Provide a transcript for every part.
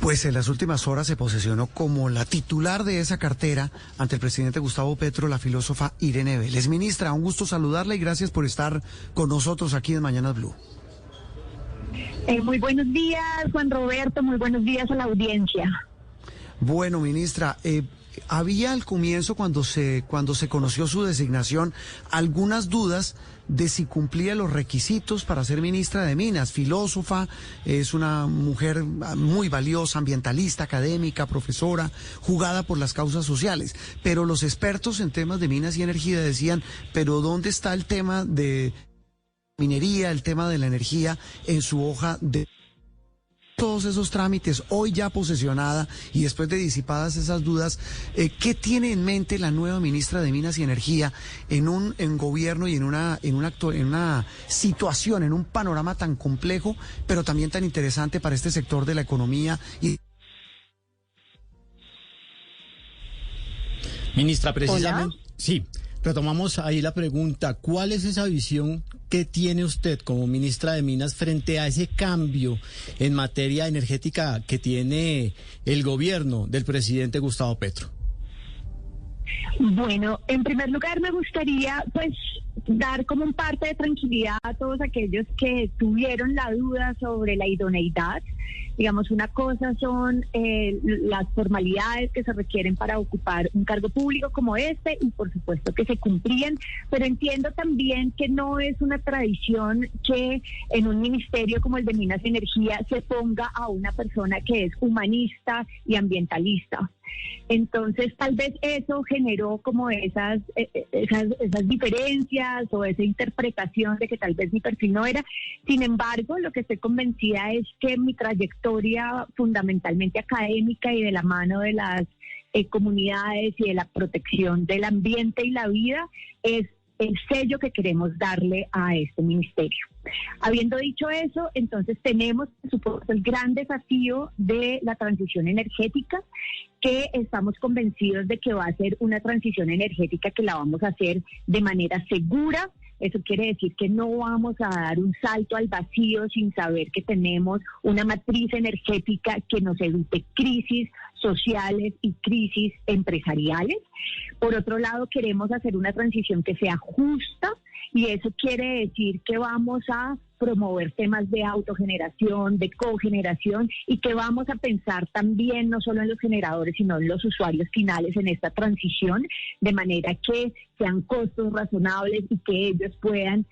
Pues en las últimas horas se posesionó como la titular de esa cartera ante el presidente Gustavo Petro, la filósofa Irene Vélez. Ministra, un gusto saludarla y gracias por estar con nosotros aquí en Mañanas Blue. Muy buenos días, Juan Roberto, muy buenos días a la audiencia. Bueno, ministra, había al comienzo, cuando se conoció su designación, algunas dudas de si cumplía los requisitos para ser ministra de Minas. Filósofa, es una mujer muy valiosa, ambientalista, académica, profesora, jugada por las causas sociales. Pero los expertos en temas de minas y energía decían, pero ¿dónde está el tema de minería, el tema de la energía en su hoja de todos esos trámites? Hoy ya posesionada y después de disipadas esas dudas, ¿qué tiene en mente la nueva ministra de Minas y Energía en gobierno y en una situación, en un panorama tan complejo, pero también tan interesante para este sector de la economía? Ministra, precisamente, ¿Hola? sí, retomamos ahí la pregunta. ¿Cuál es esa visión que tiene usted como ministra de Minas frente a ese cambio en materia energética que tiene el gobierno del presidente Gustavo Petro? Bueno, en primer lugar me gustaría dar como un parte de tranquilidad a todos aquellos que tuvieron la duda sobre la idoneidad. Digamos, una cosa son las formalidades que se requieren para ocupar un cargo público como este y por supuesto que se cumplían, pero entiendo también que no es una tradición que en un ministerio como el de Minas y Energía se ponga a una persona que es humanista y ambientalista. Entonces, tal vez eso generó como esas diferencias o esa interpretación de que tal vez mi perfil no era. Sin embargo, lo que estoy convencida es que mi trayectoria fundamentalmente académica y de la mano de las comunidades y de la protección del ambiente y la vida es el sello que queremos darle a este ministerio. Habiendo dicho eso, entonces tenemos, por supuesto, el gran desafío de la transición energética, que estamos convencidos de que va a ser una transición energética que la vamos a hacer de manera segura. Eso quiere decir que no vamos a dar un salto al vacío sin saber que tenemos una matriz energética que nos evite crisis sociales y crisis empresariales. Por otro lado, queremos hacer una transición que sea justa y eso quiere decir que vamos a promover temas de autogeneración, de cogeneración y que vamos a pensar también no solo en los generadores, sino en los usuarios finales en esta transición, de manera que sean costos razonables y que ellos puedan,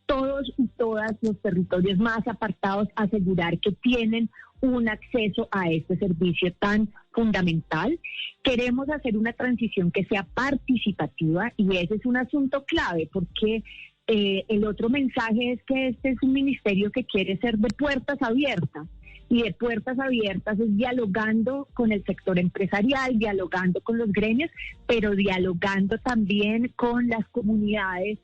todos y todas los territorios más apartados, asegurar que tienen un acceso a este servicio tan fundamental. Queremos hacer una transición que sea participativa y ese es un asunto clave porque el otro mensaje es que este es un ministerio que quiere ser de puertas abiertas. Y de puertas abiertas es dialogando con el sector empresarial, dialogando con los gremios, pero dialogando también con las comunidades,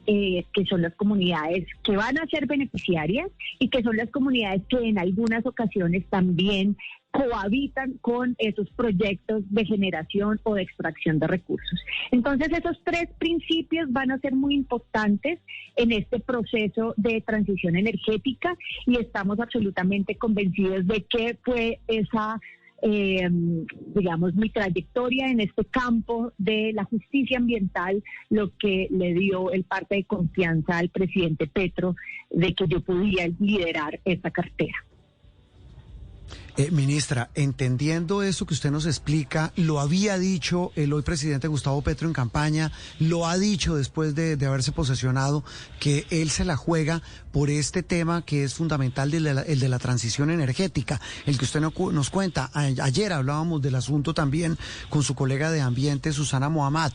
que son las comunidades que van a ser beneficiarias y que son las comunidades que en algunas ocasiones también cohabitan con esos proyectos de generación o de extracción de recursos. Entonces, esos tres principios van a ser muy importantes en este proceso de transición energética y estamos absolutamente convencidos de que fue esa mi trayectoria en este campo de la justicia ambiental lo que le dio el parte de confianza al presidente Petro de que yo podía liderar esta cartera. Ministra, entendiendo eso que usted nos explica, lo había dicho el hoy presidente Gustavo Petro en campaña, lo ha dicho después de haberse posesionado, que él se la juega por este tema que es fundamental, el de la transición energética, el que usted nos cuenta. Ayer hablábamos del asunto también con su colega de Ambiente, Susana Mohammad.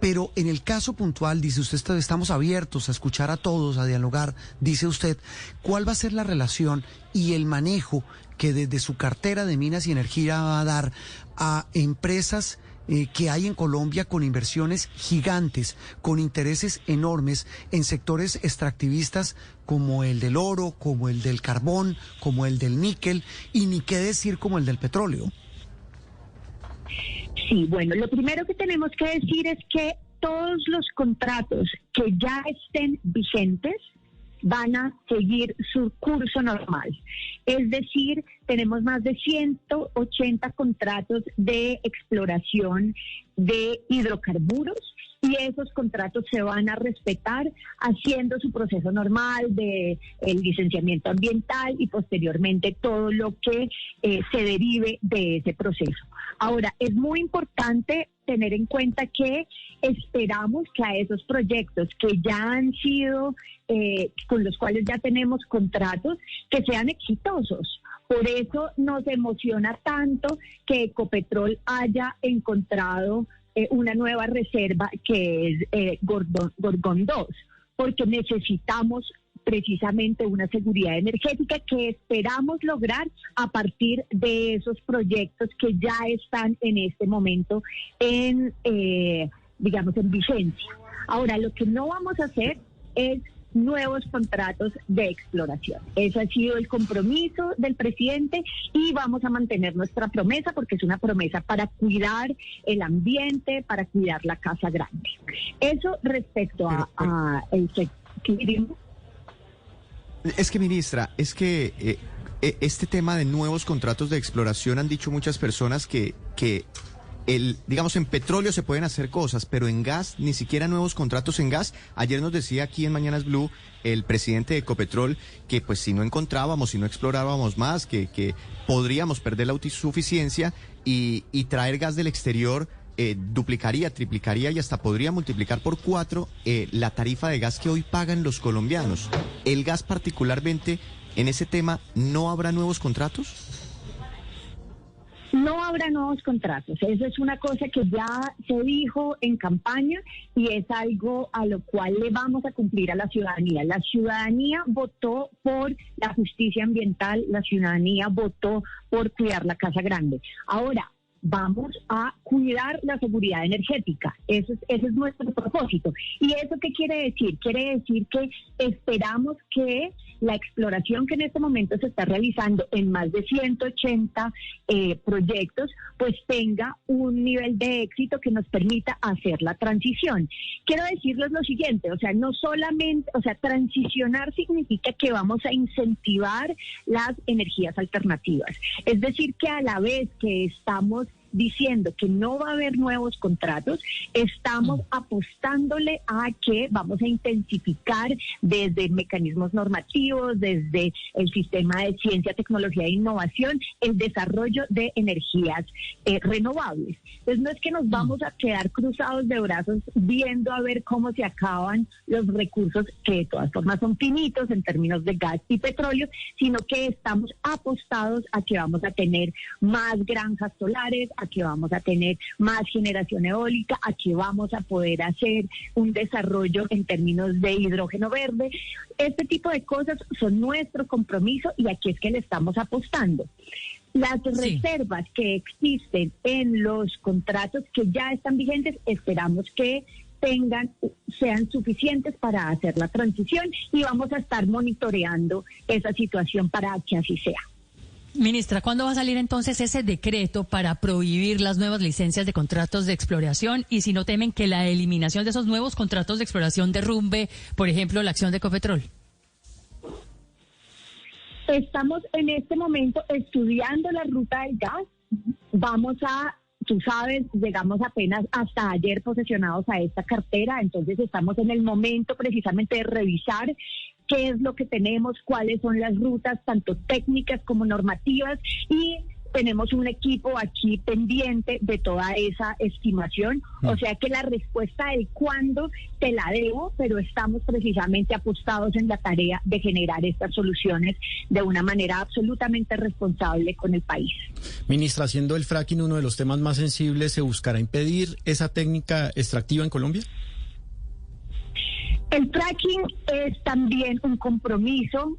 Pero en el caso puntual, dice usted, estamos abiertos a escuchar a todos, a dialogar, dice usted, ¿cuál va a ser la relación y el manejo que desde su cartera de Minas y Energía va a dar a empresas que hay en Colombia con inversiones gigantes, con intereses enormes en sectores extractivistas como el del oro, como el del carbón, como el del níquel y ni qué decir como el del petróleo? Sí, bueno, lo primero que tenemos que decir es que todos los contratos que ya estén vigentes van a seguir su curso normal. Es decir, tenemos más de 180 contratos de exploración de hidrocarburos y esos contratos se van a respetar haciendo su proceso normal de el licenciamiento ambiental y posteriormente todo lo que se derive de ese proceso. Ahora, es muy importante tener en cuenta que esperamos que a esos proyectos que ya han sido, con los cuales ya tenemos contratos, que sean exitosos. Por eso nos emociona tanto que Ecopetrol haya encontrado una nueva reserva que es Gorgón 2, porque necesitamos precisamente una seguridad energética que esperamos lograr a partir de esos proyectos que ya están en este momento en vigencia. Ahora, lo que no vamos a hacer es nuevos contratos de exploración. Ese ha sido el compromiso del presidente y vamos a mantener nuestra promesa porque es una promesa para cuidar el ambiente, para cuidar la Casa Grande. Eso respecto a el sector. Es que, ministra, este tema de nuevos contratos de exploración han dicho muchas personas que digamos, en petróleo se pueden hacer cosas, pero en gas, ni siquiera nuevos contratos en gas. Ayer nos decía aquí en Mañanas Blue el presidente de Ecopetrol que pues si no encontrábamos, si no explorábamos más, que podríamos perder la autosuficiencia y traer gas del exterior duplicaría, triplicaría y hasta podría multiplicar por 4 la tarifa de gas que hoy pagan los colombianos. ¿El gas particularmente en ese tema no habrá nuevos contratos? No habrá nuevos contratos. Eso es una cosa que ya se dijo en campaña y es algo a lo cual le vamos a cumplir a la ciudadanía. La ciudadanía votó por la justicia ambiental, la ciudadanía votó por cuidar la Casa Grande. Ahora, vamos a cuidar la seguridad energética. Ese es nuestro propósito. ¿Y eso qué quiere decir? Quiere decir que esperamos que la exploración que en este momento se está realizando en más de 180 proyectos, pues tenga un nivel de éxito que nos permita hacer la transición. Quiero decirles lo siguiente, no solamente, transicionar significa que vamos a incentivar las energías alternativas. Es decir, que a la vez que estamos diciendo que no va a haber nuevos contratos, estamos apostándole a que vamos a intensificar desde mecanismos normativos, desde el sistema de ciencia, tecnología e innovación, el desarrollo de energías renovables. Entonces no es que nos vamos a quedar cruzados de brazos viendo a ver cómo se acaban los recursos que de todas formas son finitos en términos de gas y petróleo, sino que estamos apostados a que vamos a tener más granjas solares, a que vamos a tener más generación eólica, a que vamos a poder hacer un desarrollo en términos de hidrógeno verde. Este tipo de cosas son nuestro compromiso y aquí es que le estamos apostando. Las reservas que existen en los contratos que ya están vigentes, esperamos que sean suficientes para hacer la transición y vamos a estar monitoreando esa situación para que así sea. Ministra, ¿cuándo va a salir entonces ese decreto para prohibir las nuevas licencias de contratos de exploración? Y si no temen que la eliminación de esos nuevos contratos de exploración derrumbe, por ejemplo, la acción de Ecopetrol. Estamos en este momento estudiando la ruta del gas. Tú sabes, llegamos apenas hasta ayer posesionados a esta cartera, entonces estamos en el momento precisamente de revisar qué es lo que tenemos, cuáles son las rutas, tanto técnicas como normativas, y tenemos un equipo aquí pendiente de toda esa estimación. O sea que la respuesta del cuándo te la debo, pero estamos precisamente apostados en la tarea de generar estas soluciones de una manera absolutamente responsable con el país. Ministra, siendo el fracking uno de los temas más sensibles, ¿se buscará impedir esa técnica extractiva en Colombia? El fracking es también un compromiso,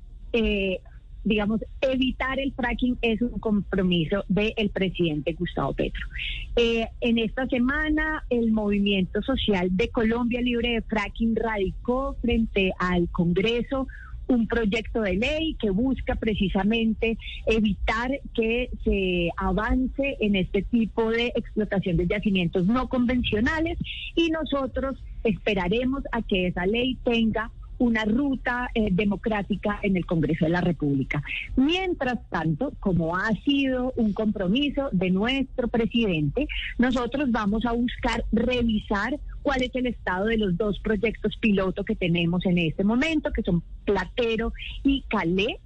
evitar el fracking es un compromiso del presidente Gustavo Petro. En esta semana, el Movimiento Social de Colombia Libre de Fracking radicó frente al Congreso un proyecto de ley que busca precisamente evitar que se avance en este tipo de explotación de yacimientos no convencionales y nosotros esperaremos a que esa ley tenga una ruta democrática en el Congreso de la República. Mientras tanto, como ha sido un compromiso de nuestro presidente, nosotros vamos a buscar revisar cuál es el estado de los dos proyectos piloto que tenemos en este momento, que son Platero y Calé,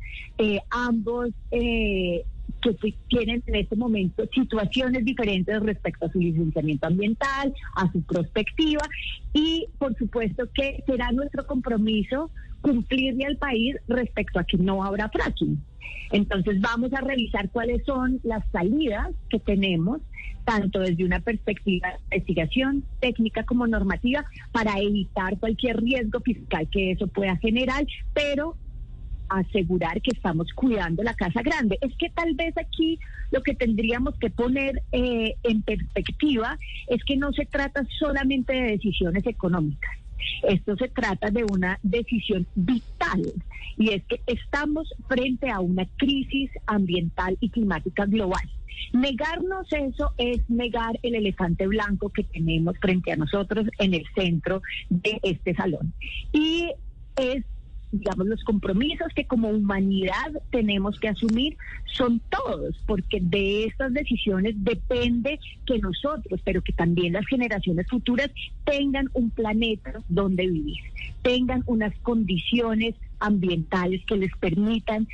ambos que tienen en este momento situaciones diferentes respecto a su licenciamiento ambiental, a su prospectiva, y por supuesto que será nuestro compromiso cumplirle al país respecto a que no habrá fracking. Entonces vamos a revisar cuáles son las salidas que tenemos, tanto desde una perspectiva de investigación técnica como normativa, para evitar cualquier riesgo fiscal que eso pueda generar, pero asegurar que estamos cuidando la casa grande. Es que tal vez aquí lo que tendríamos que poner en perspectiva es que no se trata solamente de decisiones económicas. Esto se trata de una decisión vital, y es que estamos frente a una crisis ambiental y climática global. Negarnos eso es negar el elefante blanco que tenemos frente a nosotros en el centro de este salón. Y es, digamos, los compromisos que como humanidad tenemos que asumir son todos, porque de estas decisiones depende que nosotros, pero que también las generaciones futuras tengan un planeta donde vivir, tengan unas condiciones ambientales que les permitan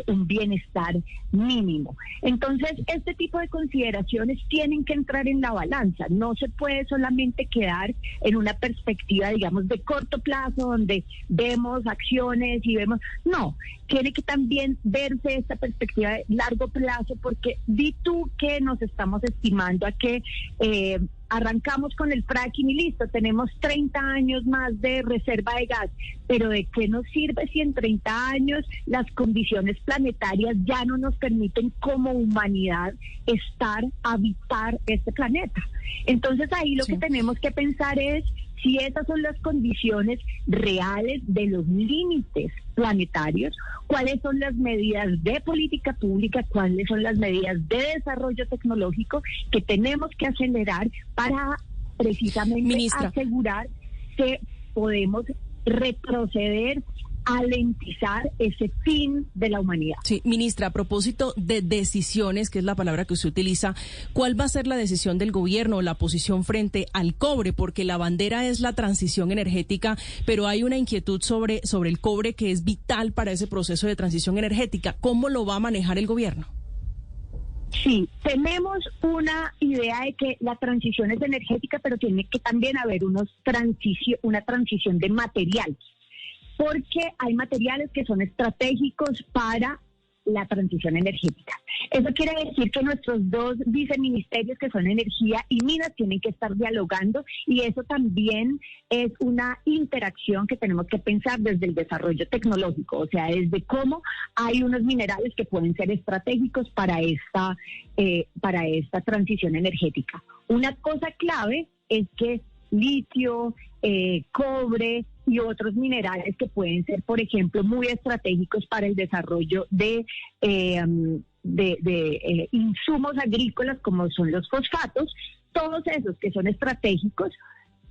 un bienestar mínimo. Entonces, este tipo de consideraciones tienen que entrar en la balanza. No se puede solamente quedar en una perspectiva, digamos, de corto plazo, donde vemos acciones y vemos... No, tiene que también verse esta perspectiva de largo plazo, porque di tú que nos estamos estimando a que... arrancamos con el fracking y listo, tenemos 30 años más de reserva de gas, pero ¿de qué nos sirve si en 30 años las condiciones planetarias ya no nos permiten como humanidad habitar este planeta? Entonces ahí lo que tenemos que pensar es si esas son las condiciones reales de los límites planetarios, cuáles son las medidas de política pública, cuáles son las medidas de desarrollo tecnológico que tenemos que acelerar para precisamente asegurar que podemos retroceder, alentizar ese fin de la humanidad. Sí, ministra, a propósito de decisiones, que es la palabra que usted utiliza, ¿cuál va a ser la decisión del gobierno o la posición frente al cobre? Porque la bandera es la transición energética, pero hay una inquietud sobre el cobre que es vital para ese proceso de transición energética. ¿Cómo lo va a manejar el gobierno? Sí, tenemos una idea de que la transición es energética, pero tiene que también haber una transición de materiales, porque hay materiales que son estratégicos para la transición energética. Eso quiere decir que nuestros dos viceministerios, que son Energía y Minas, tienen que estar dialogando, y eso también es una interacción que tenemos que pensar desde el desarrollo tecnológico, o sea, desde cómo hay unos minerales que pueden ser estratégicos para esta transición energética. Una cosa clave es que litio, cobre y otros minerales que pueden ser, por ejemplo, muy estratégicos para el desarrollo de insumos agrícolas, como son los fosfatos, todos esos que son estratégicos,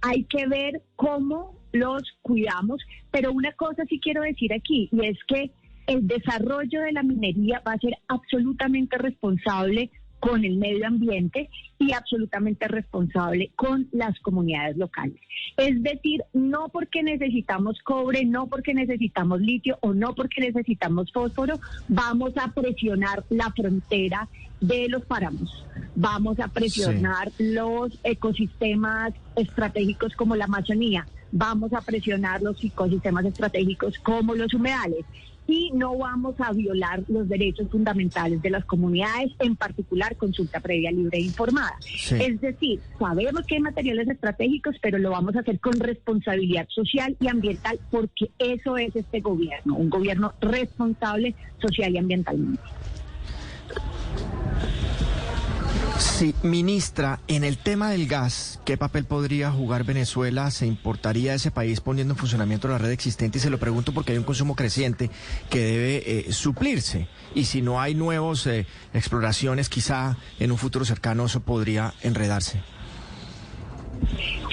hay que ver cómo los cuidamos. Pero una cosa sí quiero decir aquí, y es que el desarrollo de la minería va a ser absolutamente responsable con el medio ambiente y absolutamente responsable con las comunidades locales. Es decir, no porque necesitamos cobre, no porque necesitamos litio o no porque necesitamos fósforo, vamos a presionar la frontera de los páramos, vamos a presionar los ecosistemas estratégicos como la Amazonía, vamos a presionar los ecosistemas estratégicos como los humedales, y no vamos a violar los derechos fundamentales de las comunidades, en particular consulta previa, libre e informada. Sí. Es decir, sabemos que hay materiales estratégicos, pero lo vamos a hacer con responsabilidad social y ambiental, porque eso es este gobierno, un gobierno responsable social y ambientalmente. Sí, ministra, en el tema del gas, ¿qué papel podría jugar Venezuela? ¿Se importaría a ese país poniendo en funcionamiento la red existente? Y se lo pregunto porque hay un consumo creciente que debe suplirse. Y si no hay nuevas exploraciones, quizá en un futuro cercano eso podría enredarse.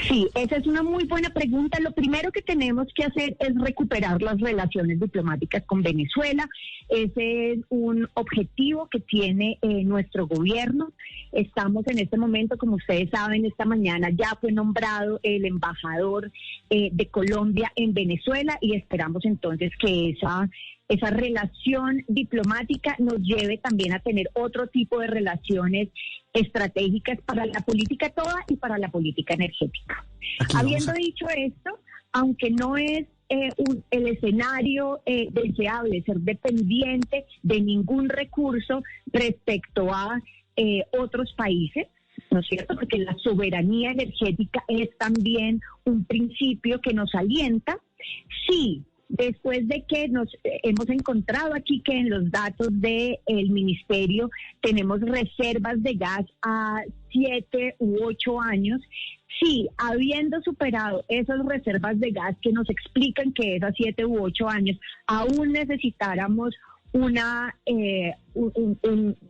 Sí, esa es una muy buena pregunta. Lo primero que tenemos que hacer es recuperar las relaciones diplomáticas con Venezuela. Ese es un objetivo que tiene nuestro gobierno. Estamos en este momento, como ustedes saben, esta mañana ya fue nombrado el embajador de Colombia en Venezuela y esperamos entonces que esa relación diplomática nos lleve también a tener otro tipo de relaciones estratégicas para la política toda y para la política energética. Habiendo dicho esto, aunque no es el escenario deseable ser dependiente de ningún recurso respecto a otros países, ¿no es cierto? Porque la soberanía energética es también un principio que nos alienta. Sí, después de que nos hemos encontrado aquí que en los datos del ministerio tenemos reservas de gas a 7 u 8 años, sí, habiendo superado esas reservas de gas que nos explican que es a 7 u 8 años, aún necesitáramos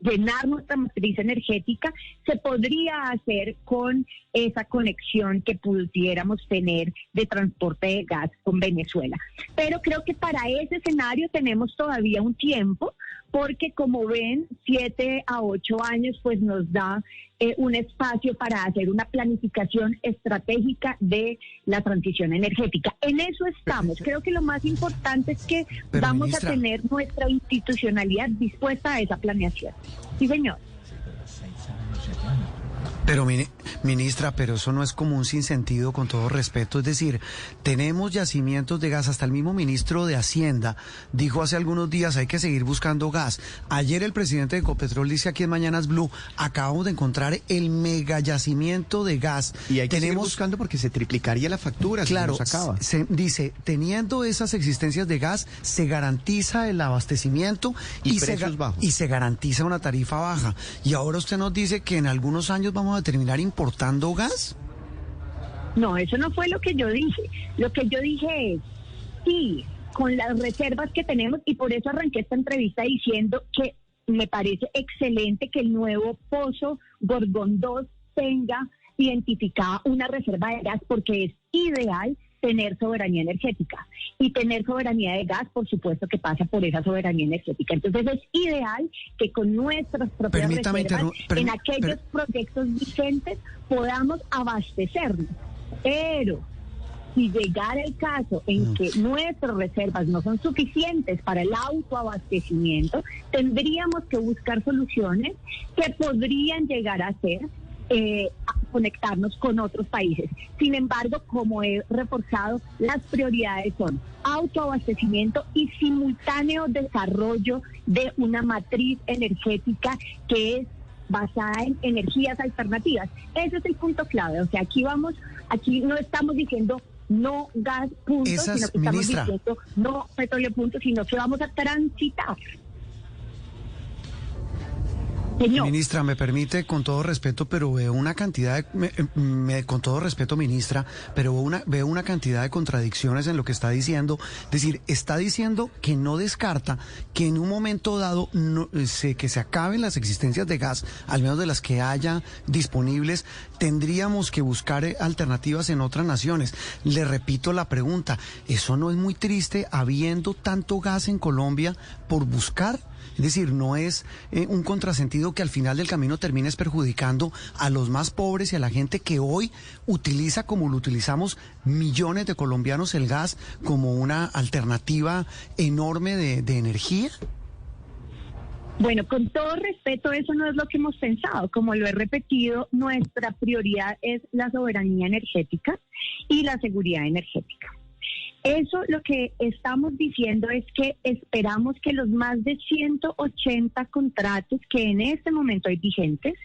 llenar nuestra matriz energética, se podría hacer con esa conexión que pudiéramos tener de transporte de gas con Venezuela. Pero creo que para ese escenario tenemos todavía un tiempo, porque como ven, 7 a 8 años pues nos da un espacio para hacer una planificación estratégica de la transición energética. En eso estamos. Creo que lo más importante es que vamos ministra, a tener nuestra institucionalidad dispuesta a esa planeación. Sí, señor. Pero, ministra, pero eso no es como un sinsentido, con todo respeto. Es decir, tenemos yacimientos de gas. Hasta el mismo ministro de Hacienda dijo hace algunos días, hay que seguir buscando gas. Ayer el presidente de Ecopetrol dice aquí en Mañanas Blue, acabamos de encontrar el mega yacimiento de gas. Y hay que seguir buscando porque se triplicaría la factura. Claro, si nos acaba. Dice, teniendo esas existencias de gas, se garantiza el abastecimiento y precios bajos. Y se garantiza una tarifa baja. Y ahora usted nos dice que en algunos años vamos a terminar importando gas. No, eso no fue lo que yo dije. Lo que yo dije es, sí, con las reservas que tenemos, y por eso arranqué esta entrevista diciendo que me parece excelente que el nuevo pozo Gorgón 2 tenga identificada una reserva de gas, porque es ideal tener soberanía energética. Y tener soberanía de gas, por supuesto que pasa por esa soberanía energética. Entonces es ideal que con nuestras propias reservas, en aquellos proyectos vigentes, podamos abastecernos. Pero si llegara el caso en que nuestras reservas no son suficientes para el autoabastecimiento, tendríamos que buscar soluciones que podrían llegar a ser conectarnos con otros países. Sin embargo, como he reforzado, las prioridades son autoabastecimiento y simultáneo desarrollo de una matriz energética que es basada en energías alternativas. Ese es el punto clave. O sea, aquí no estamos diciendo no gas, punto, sino que estamos diciendo no petróleo, punto, sino que vamos a transitar. Señor. Ministra, me permite, con todo respeto, pero veo una cantidad con todo respeto, ministra, pero veo una cantidad de contradicciones en lo que está diciendo. Es decir, está diciendo que no descarta que en un momento dado que se acaben las existencias de gas, al menos de las que haya disponibles, tendríamos que buscar alternativas en otras naciones. Le repito la pregunta, ¿eso no es muy triste habiendo tanto gas en Colombia por buscar? Es decir, no es un contrasentido que al final del camino termines perjudicando a los más pobres y a la gente que hoy utiliza, como lo utilizamos millones de colombianos, el gas como una alternativa enorme de energía. Bueno, con todo respeto, eso no es lo que hemos pensado. Como lo he repetido, nuestra prioridad es la soberanía energética y la seguridad energética. Eso lo que estamos diciendo es que esperamos que los más de 180 contratos que en este momento hay vigentes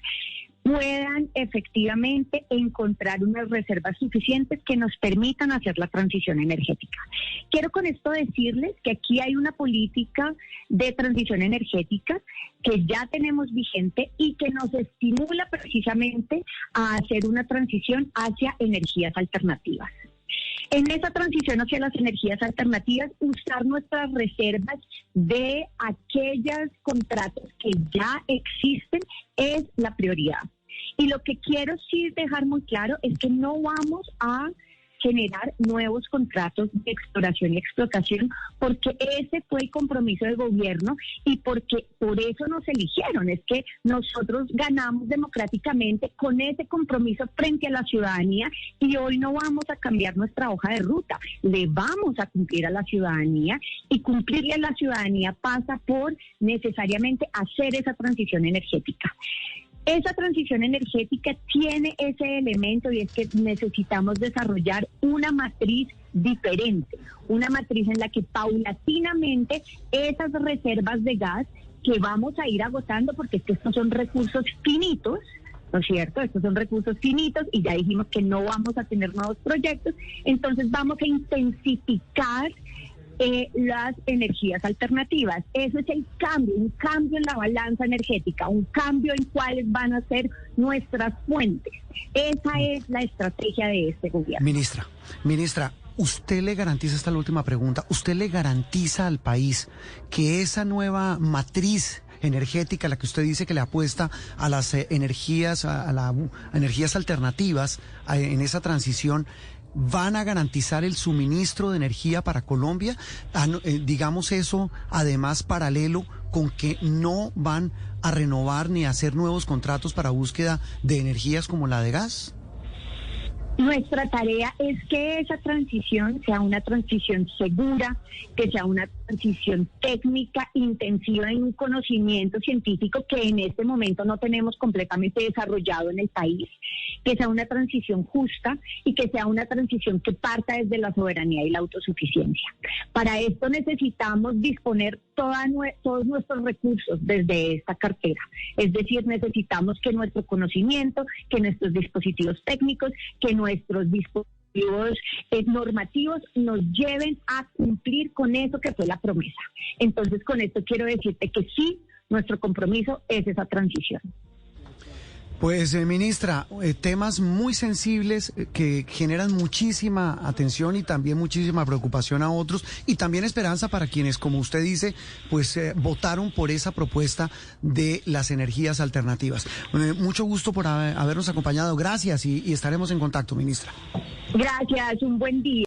puedan efectivamente encontrar unas reservas suficientes que nos permitan hacer la transición energética. Quiero con esto decirles que aquí hay una política de transición energética que ya tenemos vigente y que nos estimula precisamente a hacer una transición hacia energías alternativas. En esa transición hacia las energías alternativas, usar nuestras reservas de aquellos contratos que ya existen es la prioridad. Y lo que quiero sí dejar muy claro es que no vamos a generar nuevos contratos de exploración y explotación, porque ese fue el compromiso del gobierno y porque por eso nos eligieron. Es que nosotros ganamos democráticamente con ese compromiso frente a la ciudadanía y hoy no vamos a cambiar nuestra hoja de ruta, le vamos a cumplir a la ciudadanía, y cumplirle a la ciudadanía pasa por necesariamente hacer esa transición energética. Esa transición energética tiene ese elemento, y es que necesitamos desarrollar una matriz diferente, una matriz en la que paulatinamente esas reservas de gas que vamos a ir agotando, porque es que estos son recursos finitos, ¿no es cierto? Estos son recursos finitos y ya dijimos que no vamos a tener nuevos proyectos, entonces vamos a intensificar las energías alternativas. Eso es el cambio, un cambio en la balanza energética, un cambio en cuáles van a ser nuestras fuentes. Esa es la estrategia de este gobierno. Ministra, ¿usted le garantiza, esta es la última pregunta, usted le garantiza al país que esa nueva matriz energética, la que usted dice que le apuesta a las energías, a energías alternativas en esa transición, van a garantizar el suministro de energía para Colombia? Digamos eso, además, paralelo con que no van a renovar ni a hacer nuevos contratos para búsqueda de energías como la de gas. Nuestra tarea es que esa transición sea una transición segura, que sea una transición técnica, intensiva en un conocimiento científico que en este momento no tenemos completamente desarrollado en el país, que sea una transición justa y que sea una transición que parta desde la soberanía y la autosuficiencia. Para esto necesitamos disponer todos nuestros recursos desde esta cartera. Es decir, necesitamos que nuestro conocimiento, que nuestros dispositivos técnicos, que nuestros dispositivos normativos nos lleven a cumplir con eso que fue la promesa. Entonces, con esto quiero decirte que sí, nuestro compromiso es esa transición. Pues, ministra, temas muy sensibles que generan muchísima atención y también muchísima preocupación a otros, y también esperanza para quienes, como usted dice, pues votaron por esa propuesta de las energías alternativas. Mucho gusto por habernos acompañado. Gracias y estaremos en contacto, ministra. Gracias, un buen día.